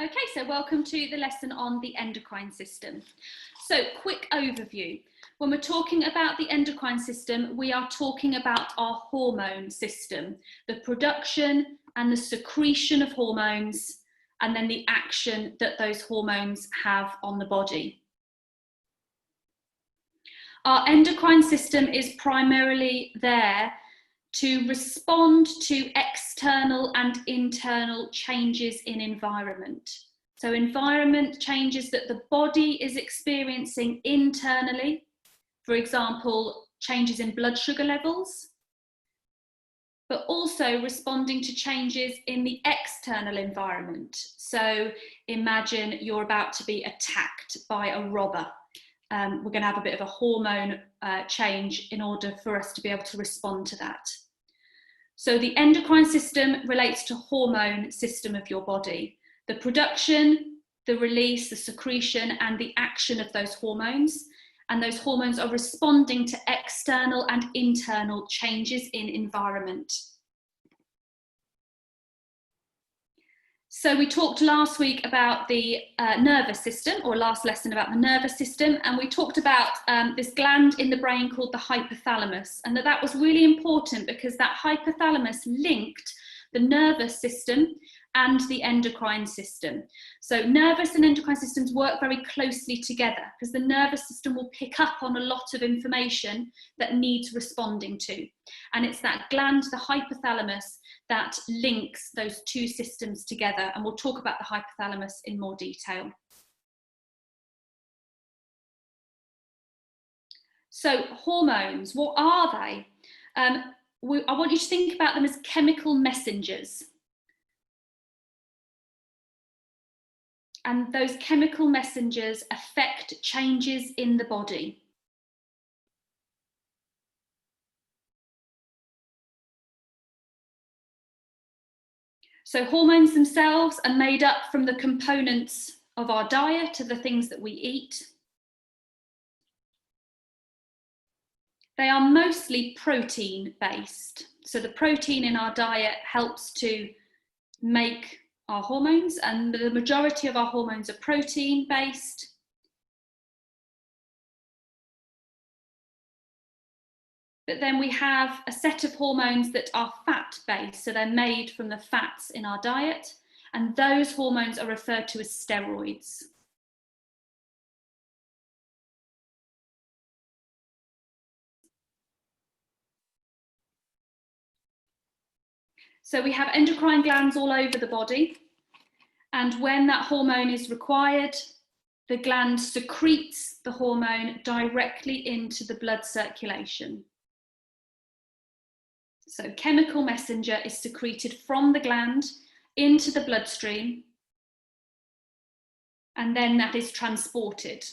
Okay, so welcome to the lesson on the endocrine system. So, quick overview. When we're talking about the endocrine system, we are talking about our hormone system, the production and the secretion of hormones, and then the action that those hormones have on the body. Our endocrine system is primarily there to respond to external and internal changes in environment. So environment changes that the body is experiencing internally, for example, changes in blood sugar levels, but also responding to changes in the external environment. So imagine you're about to be attacked by a robber. We're going to have a bit of a hormone change in order for us to be able to respond to that. So the endocrine system relates to hormone system of your body, the production, the release, the secretion, and the action of those hormones. And those hormones are responding to external and internal changes in environment. So we talked last week about the nervous system, or last lesson about the nervous system, and we talked about this gland in the brain called the hypothalamus, and that was really important because that hypothalamus linked the nervous system and the endocrine system. So nervous and endocrine systems work very closely together because the nervous system will pick up on a lot of information that needs responding to. And it's that gland, the hypothalamus, that links those two systems together. And we'll talk about the hypothalamus in more detail. So hormones, what are they? I want you to think about them as chemical messengers. And those chemical messengers affect changes in the body. So hormones themselves are made up from the components of our diet, of the things that we eat. They are mostly protein-based. So the protein in our diet helps to make our hormones, and the majority of our hormones are protein-based. But then we have a set of hormones that are fat-based, so they're made from the fats in our diet, and those hormones are referred to as steroids. So we have endocrine glands all over the body, and when that hormone is required, the gland secretes the hormone directly into the blood circulation. So chemical messenger is secreted from the gland into the bloodstream, and then that is transported.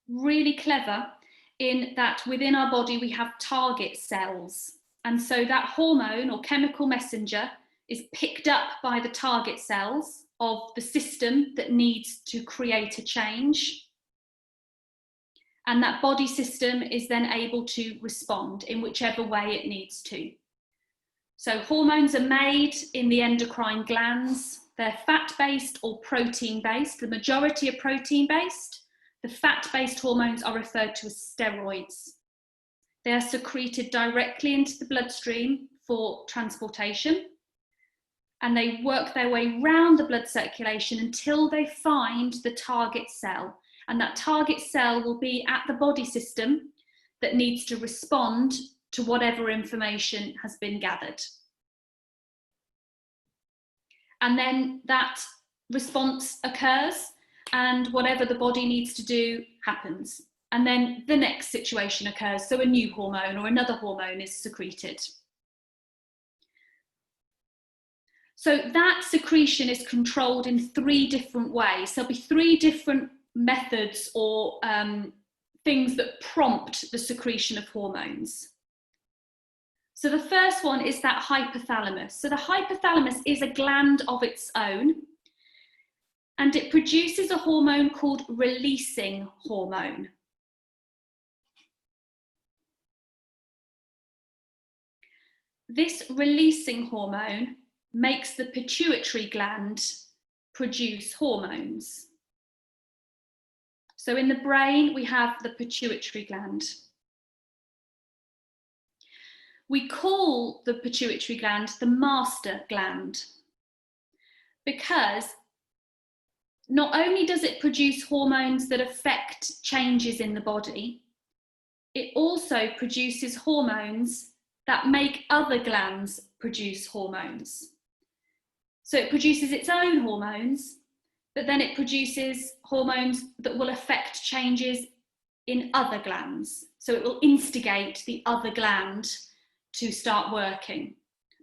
Really clever in that within our body we have target cells, and so that hormone or chemical messenger is picked up by the target cells of the system that needs to create a change, and that body system is then able to respond in whichever way it needs to. So hormones are made in the endocrine glands. They're fat-based or protein-based. The majority are protein-based. The fat-based hormones are referred to as steroids. They are secreted directly into the bloodstream for transportation, and they work their way round the blood circulation until they find the target cell. And that target cell will be at the body system that needs to respond to whatever information has been gathered. And then that response occurs, and whatever the body needs to do happens. And then the next situation occurs, so a new hormone or another hormone is secreted. So that secretion is controlled in 3 different ways. There'll be 3 different methods or things that prompt the secretion of hormones. So the first one is that hypothalamus. So the hypothalamus is a gland of its own, and it produces a hormone called releasing hormone. this releasing hormone makes the pituitary gland produce hormones. So in the brain, we have the pituitary gland. We call the pituitary gland the master gland because not only does it produce hormones that affect changes in the body, it also produces hormones that make other glands produce hormones. So it produces its own hormones, but then it produces hormones that will affect changes in other glands. So it will instigate the other gland to start working.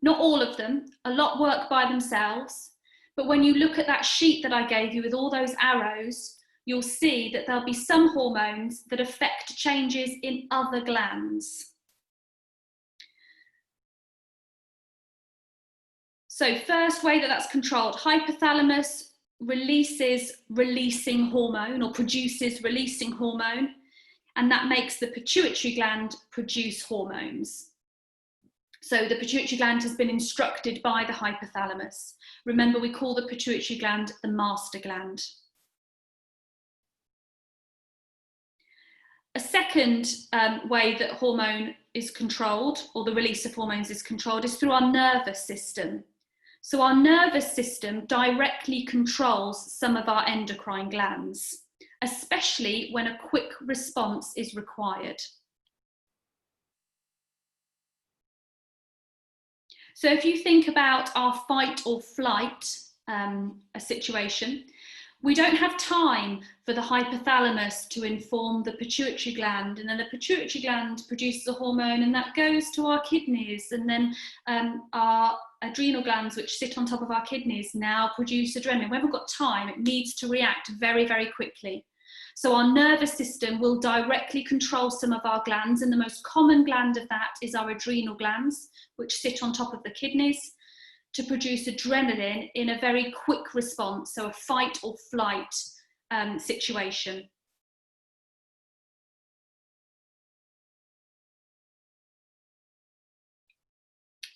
Not all of them, a lot work by themselves, but when you look at that sheet that I gave you with all those arrows, you'll see that there'll be some hormones that affect changes in other glands. So first way that that's controlled, hypothalamus releases releasing hormone or produces releasing hormone, and that makes the pituitary gland produce hormones. So the pituitary gland has been instructed by the hypothalamus. Remember, we call the pituitary gland the master gland. A second way that hormone is controlled, or the release of hormones is controlled, is through our nervous system. So our nervous system directly controls some of our endocrine glands, especially when a quick response is required. So if you think about our fight or flight a situation, we don't have time for the hypothalamus to inform the pituitary gland, and then the pituitary gland produces a hormone and that goes to our kidneys, and then our adrenal glands, which sit on top of our kidneys, now produce adrenaline. We haven't got time, it needs to react very, very quickly. So our nervous system will directly control some of our glands, and the most common gland of that is our adrenal glands, which sit on top of the kidneys, to produce adrenaline in a very quick response, so a fight or flight situation.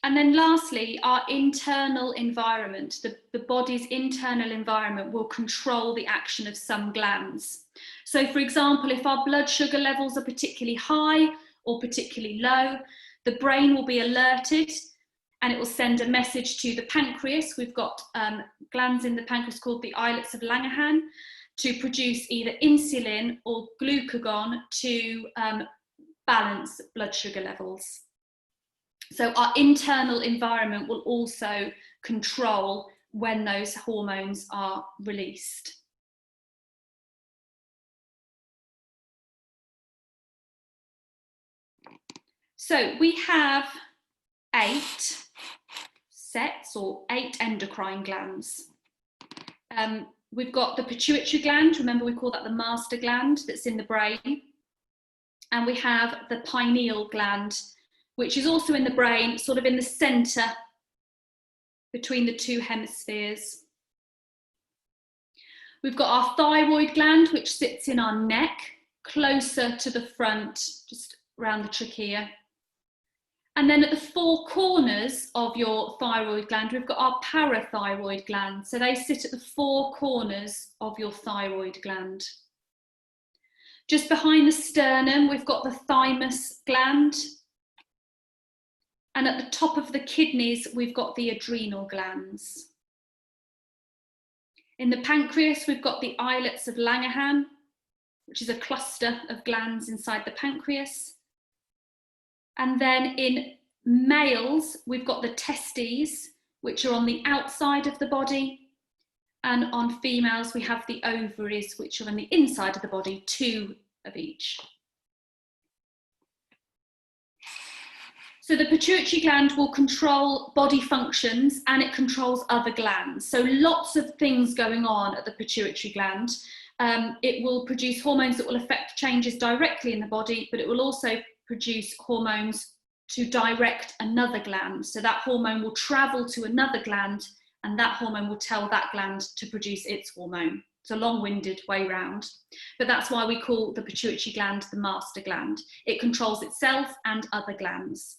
And then lastly, our internal environment, the body's internal environment will control the action of some glands. So for example, if our blood sugar levels are particularly high or particularly low, the brain will be alerted and it will send a message to the pancreas. We've got glands in the pancreas called the islets of Langerhans to produce either insulin or glucagon to balance blood sugar levels. So our internal environment will also control when those hormones are released. So we have 8 sets or 8 endocrine glands. We've got the pituitary gland, remember we call that the master gland that's in the brain. And we have the pineal gland, which is also in the brain, sort of in the centre between the 2 hemispheres. We've got our thyroid gland, which sits in our neck, closer to the front, just around the trachea. And then at the 4 corners of your thyroid gland, we've got our parathyroid gland. So they sit at the 4 corners of your thyroid gland. Just behind the sternum, we've got the thymus gland. And at the top of the kidneys, we've got the adrenal glands. In the pancreas, we've got the islets of Langerhans, which is a cluster of glands inside the pancreas. And then in males, we've got the testes, which are on the outside of the body. And on females, we have the ovaries, which are on the inside of the body, 2 of each. So the pituitary gland will control body functions and it controls other glands. So lots of things going on at the pituitary gland. It will produce hormones that will affect changes directly in the body, but it will also produce hormones to direct another gland. So that hormone will travel to another gland and that hormone will tell that gland to produce its hormone. It's a long-winded way round, but that's why we call the pituitary gland the master gland. It controls itself and other glands.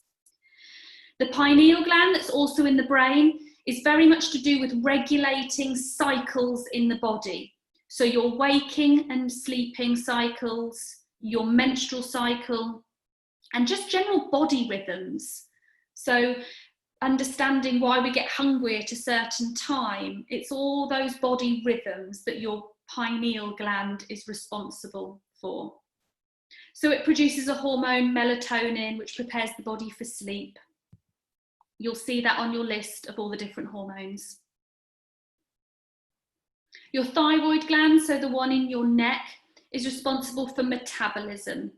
The pineal gland, that's also in the brain, is very much to do with regulating cycles in the body. So your waking and sleeping cycles, your menstrual cycle, and just general body rhythms. So understanding why we get hungry at a certain time, it's all those body rhythms that your pineal gland is responsible for. So it produces a hormone, melatonin, which prepares the body for sleep. You'll see that on your list of all the different hormones. Your thyroid gland, so the one in your neck, is responsible for metabolism.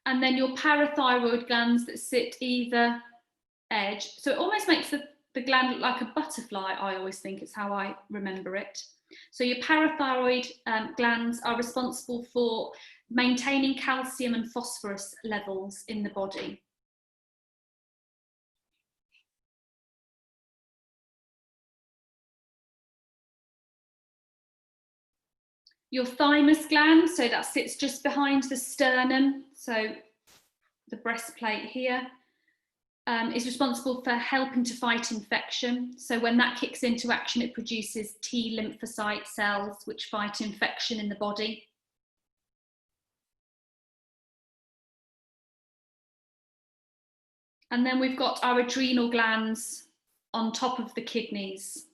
And then your parathyroid glands that sit either edge. So it almost makes the gland look like a butterfly, I always think, it's how I remember it. So your parathyroid glands are responsible for maintaining calcium and phosphorus levels in the body. Your thymus gland, so that sits just behind the sternum, so the breastplate here, is responsible for helping to fight infection. So when that kicks into action, it produces T lymphocyte cells, which fight infection in the body. And then we've got our adrenal glands on top of the kidneys.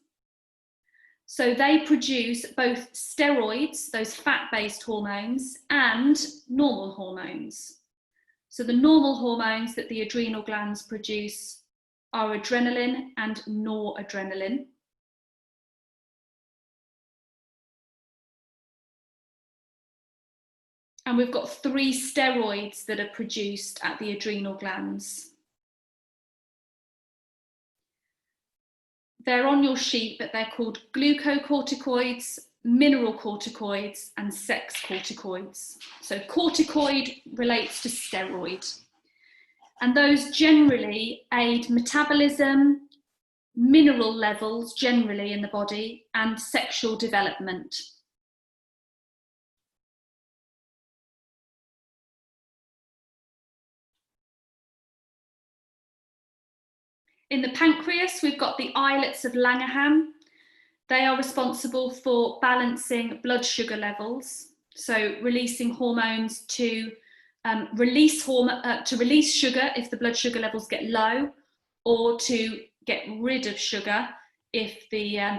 So they produce both steroids, those fat-based hormones, and normal hormones. So the normal hormones that the adrenal glands produce are adrenaline and noradrenaline. And we've got 3 steroids that are produced at the adrenal glands. They're on your sheet, but they're called glucocorticoids, mineral corticoids, and sex corticoids. So corticoid relates to steroid. And those generally aid metabolism, mineral levels generally in the body, and sexual development. In the pancreas, we've got the islets of Langerhans. They are responsible for balancing blood sugar levels, so releasing hormones to release sugar if the blood sugar levels get low, or to get rid of sugar if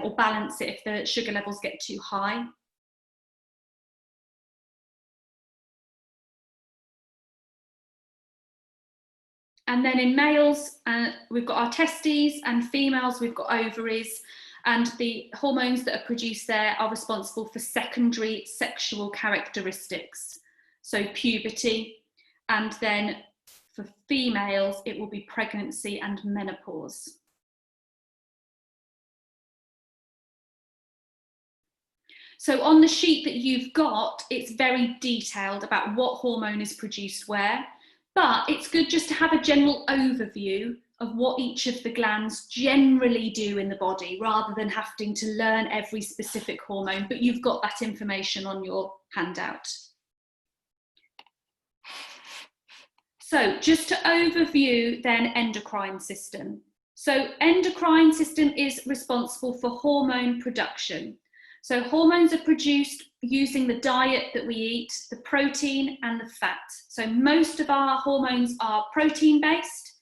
or balance it if the sugar levels get too high. And then in males, we've got our testes, and females, we've got ovaries, and the hormones that are produced there are responsible for secondary sexual characteristics. So puberty, and then for females, it will be pregnancy and menopause. So on the sheet that you've got, it's very detailed about what hormone is produced where. But it's good just to have a general overview of what each of the glands generally do in the body, rather than having to learn every specific hormone, but you've got that information on your handout. So just to overview then endocrine system. So endocrine system is responsible for hormone production. So hormones are produced using the diet that we eat, the protein and the fat. So most of our hormones are protein-based,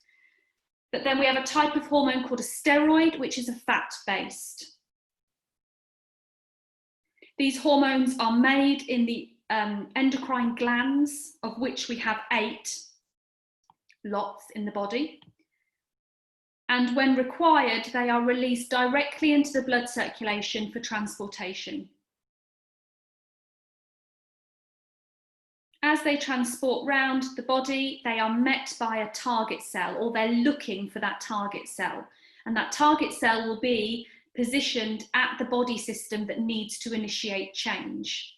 but then we have a type of hormone called a steroid, which is a fat-based. These hormones are made in the endocrine glands, of which we have 8 lots in the body. And when required, they are released directly into the blood circulation for transportation. As they transport round the body, they are met by a target cell, or they're looking for that target cell. And that target cell will be positioned at the body system that needs to initiate change.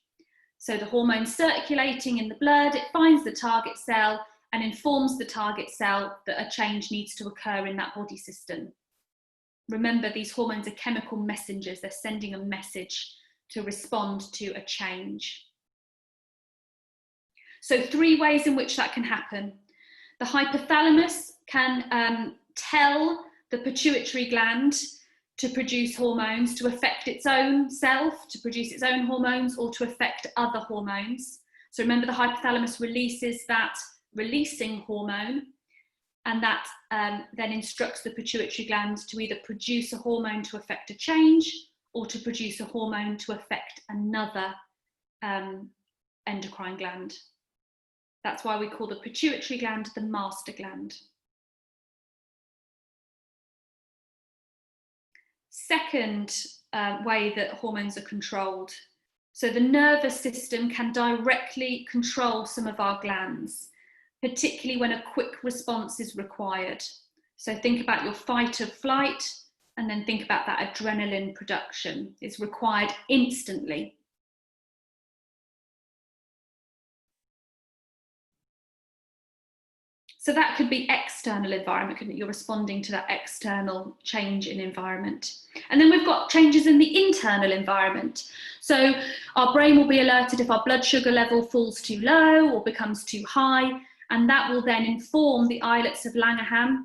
So the hormone circulating in the blood, it finds the target cell and informs the target cell that a change needs to occur in that body system. Remember, these hormones are chemical messengers. They're sending a message to respond to a change. So 3 ways in which that can happen. The hypothalamus can tell the pituitary gland to produce hormones, to affect its own self, to produce its own hormones, or to affect other hormones. So remember, the hypothalamus releases that releasing hormone, and that then instructs the pituitary gland to either produce a hormone to affect a change or to produce a hormone to affect another endocrine gland. That's why we call the pituitary gland the master gland. Second way that hormones are controlled. So the nervous system can directly control some of our glands, particularly when a quick response is required. So think about your fight or flight, and then think about that adrenaline production. It's required instantly. So that could be external environment, couldn't it? You're responding to that external change in environment. And then we've got changes in the internal environment. So our brain will be alerted if our blood sugar level falls too low or becomes too high, and that will then inform the islets of Langerhans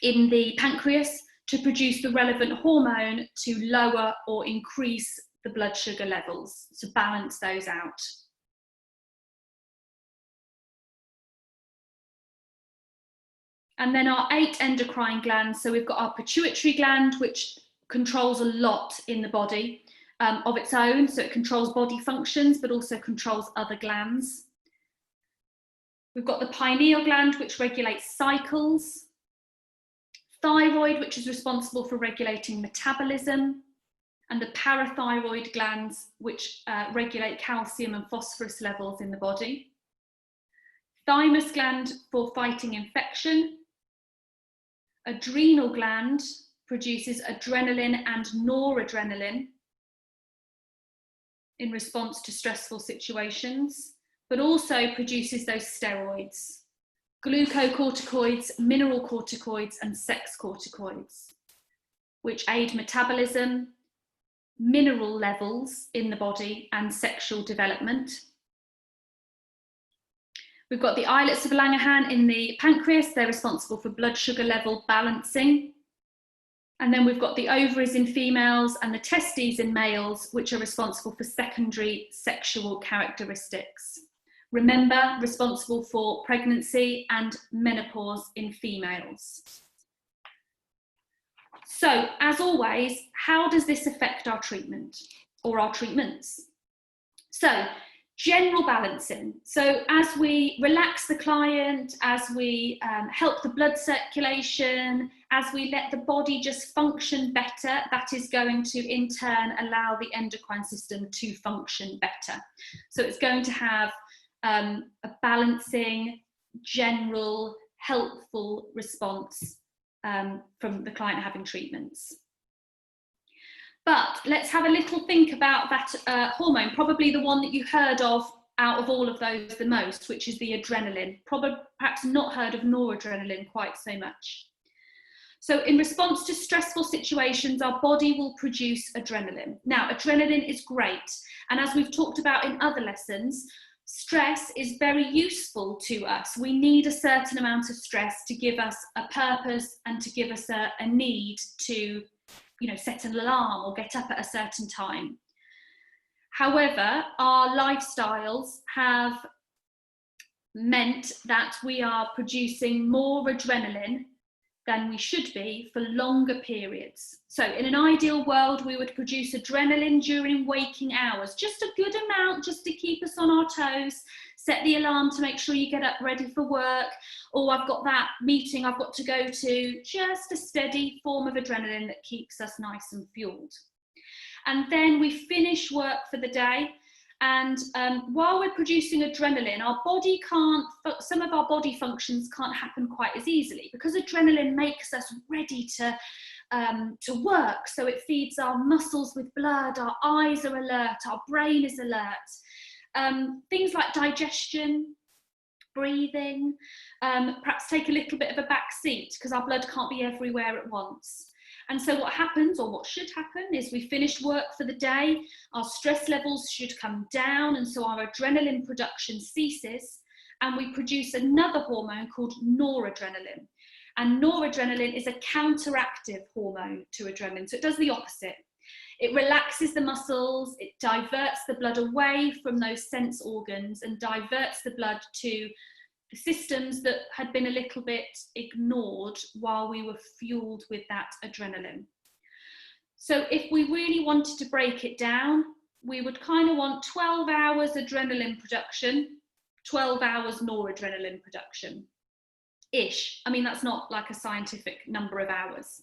in the pancreas to produce the relevant hormone to lower or increase the blood sugar levels, to balance those out. And then our 8 endocrine glands. So we've got our pituitary gland, which controls a lot in the body of its own. So it controls body functions, but also controls other glands. We've got the pineal gland, which regulates cycles. Thyroid, which is responsible for regulating metabolism. And the parathyroid glands, which regulate calcium and phosphorus levels in the body. Thymus gland for fighting infection. Adrenal gland produces adrenaline and noradrenaline in response to stressful situations, but also produces those steroids, glucocorticoids, mineral corticoids, and sex corticoids, which aid metabolism, mineral levels in the body, and sexual development. We've got the islets of Langerhans in the pancreas. They're responsible for blood sugar level balancing. And then we've got the ovaries in females and the testes in males, which are responsible for secondary sexual characteristics. Remember, responsible for pregnancy and menopause in females. So, as always, how does this affect our treatment or our treatments? So, general balancing. So as we relax the client, as we help the blood circulation, as we let the body just function better, that is going to in turn allow the endocrine system to function better. So it's going to have a balancing, general, helpful response from the client having treatments. But let's have a little think about that hormone, probably the one that you heard of out of all of those the most, which is the adrenaline. Perhaps not heard of noradrenaline quite so much. So in response to stressful situations, our body will produce adrenaline. Now, adrenaline is great. And as we've talked about in other lessons, stress is very useful to us. We need a certain amount of stress to give us a purpose and to give us a need to set an alarm or get up at a certain time. However, our lifestyles have meant that we are producing more adrenaline than we should be for longer periods. So in an ideal world, we would produce adrenaline during waking hours, just a good amount just to keep us on our toes, set the alarm to make sure you get up ready for work, or I've got that meeting I've got to go to, just a steady form of adrenaline that keeps us nice and fueled. And then we finish work for the day, and while we're producing adrenaline, our body some of our body functions can't happen quite as easily because adrenaline makes us ready to work. So it feeds our muscles with blood, our eyes are alert, our brain is alert. Things like digestion, breathing, perhaps take a little bit of a back seat because our blood can't be everywhere at once. And so what happens, or what should happen, is we finish work for the day, our stress levels should come down, and so our adrenaline production ceases, and we produce another hormone called noradrenaline. And noradrenaline is a counteractive hormone to adrenaline, so it does the opposite. It relaxes the muscles, it diverts the blood away from those sense organs and diverts the blood to the systems that had been a little bit ignored while we were fueled with that adrenaline. So if we really wanted to break it down, we would kind of want 12 hours adrenaline production, 12 hours noradrenaline production, ish. I mean, that's not like a scientific number of hours.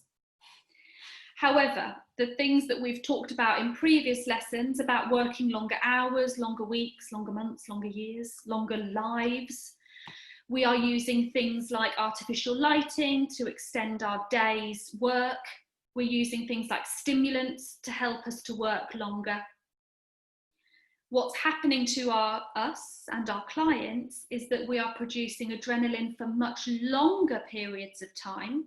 However, the things that we've talked about in previous lessons about working longer hours, longer weeks, longer months, longer years, longer lives, we are using things like artificial lighting to extend our day's work. We're using things like stimulants to help us to work longer. What's happening to us and our clients is that we are producing adrenaline for much longer periods of time.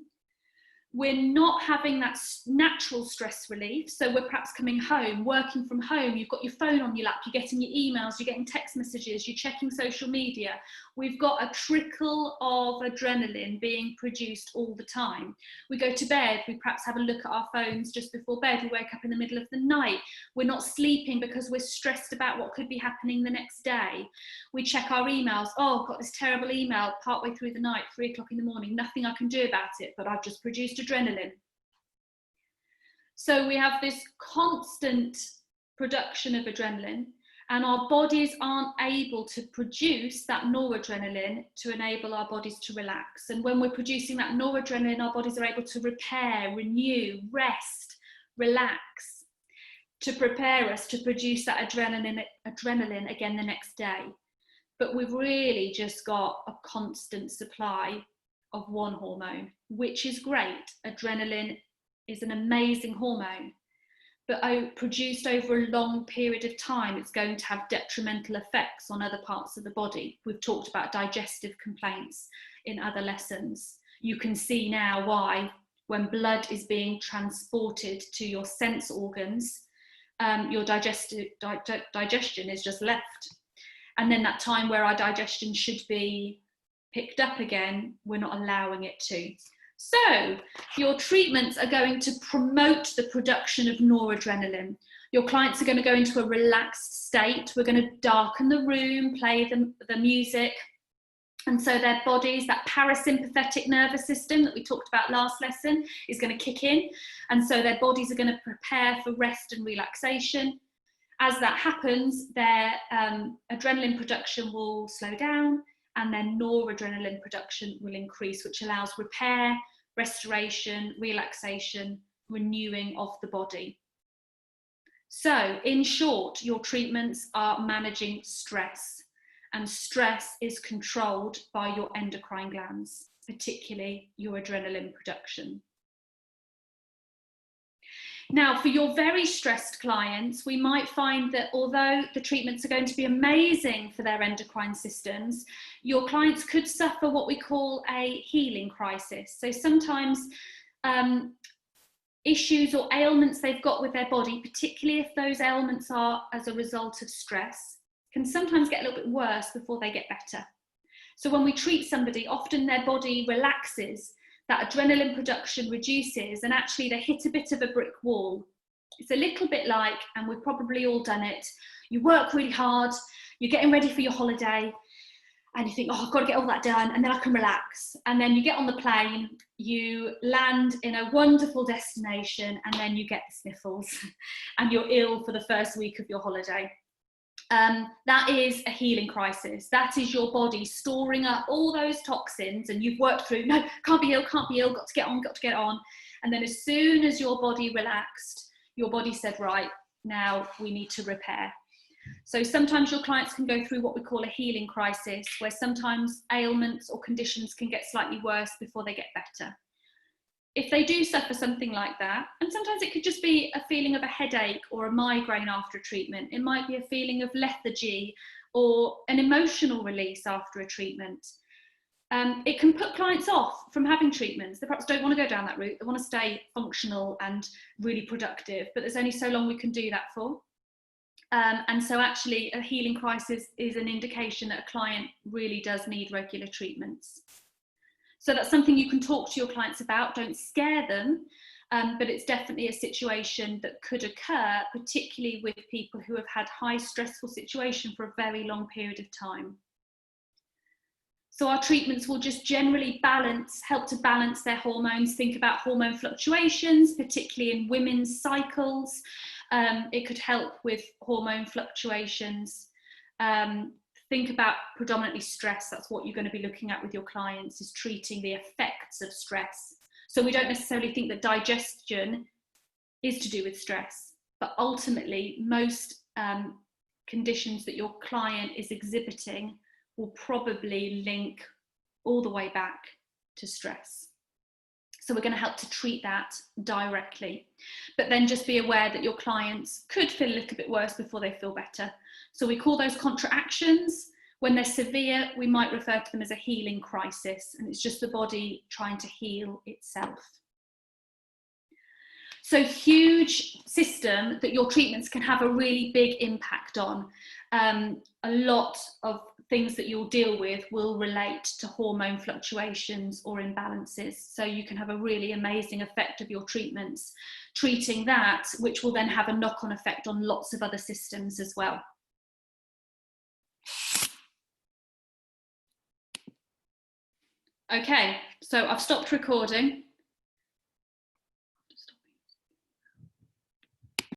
We're not having that natural stress relief. So we're perhaps coming home, working from home, you've got your phone on your lap, you're getting your emails, you're getting text messages, you're checking social media. We've got a trickle of adrenaline being produced all the time. We go to bed, we perhaps have a look at our phones just before bed, we wake up in the middle of the night. We're not sleeping because we're stressed about what could be happening the next day. We check our emails, oh, I've got this terrible email partway through the night, 3 o'clock in the morning, nothing I can do about it, but I've just produced adrenaline. So we have this constant production of adrenaline, and our bodies aren't able to produce that noradrenaline to enable our bodies to relax. And when we're producing that noradrenaline, our bodies are able to repair, renew, rest, relax, to prepare us to produce that adrenaline again the next day. But we've really just got a constant supply of one hormone, which is great. Adrenaline is an amazing hormone, but produced over a long period of time, it's going to have detrimental effects on other parts of the body. We've talked about digestive complaints in other lessons. You can see now why, when blood is being transported to your sense organs, your digestion is just left. And then that time where our digestion should be picked up again, we're not allowing it to. So your treatments are going to promote the production of noradrenaline. Your clients are going to go into a relaxed state. We're going to darken the room, play the music. And so their bodies, that parasympathetic nervous system that we talked about last lesson, is going to kick in. And so their bodies are going to prepare for rest and relaxation. As that happens, their adrenaline production will slow down, and then noradrenaline production will increase, which allows repair, restoration, relaxation, renewing of the body. So, in short, your treatments are managing stress, and stress is controlled by your endocrine glands, particularly your adrenaline production. Now, for your very stressed clients, we might find that although the treatments are going to be amazing for their endocrine systems, your clients could suffer what we call a healing crisis. So sometimes issues or ailments they've got with their body, particularly if those ailments are as a result of stress, can sometimes get a little bit worse before they get better. So when we treat somebody, often their body relaxes, that adrenaline production reduces, and actually they hit a bit of a brick wall. It's a little bit like, and we've probably all done it, you work really hard, you're getting ready for your holiday, and you think, oh, I've got to get all that done, and then I can relax. And then you get on the plane, you land in a wonderful destination, and then you get the sniffles, and you're ill for the first week of your holiday. That is a healing crisis. That is your body storing up all those toxins, and you've worked through, no, can't be ill, got to get on. And then as soon as your body relaxed, your body said, right, now we need to repair. So sometimes your clients can go through what we call a healing crisis, where sometimes ailments or conditions can get slightly worse before they get better. If they do suffer something like that, and sometimes it could just be a feeling of a headache or a migraine after a treatment, it might be a feeling of lethargy or an emotional release after a treatment. It can put clients off from having treatments. They perhaps don't want to go down that route. They want to stay functional and really productive, but there's only so long we can do that for. And so actually a healing crisis is an indication that a client really does need regular treatments. So that's something you can talk to your clients about. Don't scare them, but it's definitely a situation that could occur, particularly with people who have had high stressful situation for a very long period of time. So our treatments will just generally help to balance their hormones. Think about hormone fluctuations, particularly in women's cycles. It could help with hormone fluctuations. Think about predominantly stress. That's what you're going to be looking at with your clients, is treating the effects of stress. So we don't necessarily think that digestion is to do with stress, but ultimately most conditions that your client is exhibiting will probably link all the way back to stress. So we're going to help to treat that directly, but then just be aware that your clients could feel a little bit worse before they feel better. So we call those contractions. When they're severe, we might refer to them as a healing crisis, and it's just the body trying to heal itself. So huge system that your treatments can have a really big impact on. A lot of things that you'll deal with will relate to hormone fluctuations or imbalances. So you can have a really amazing effect of your treatments treating that, which will then have a knock-on effect on lots of other systems as well. Okay, so I've stopped recording.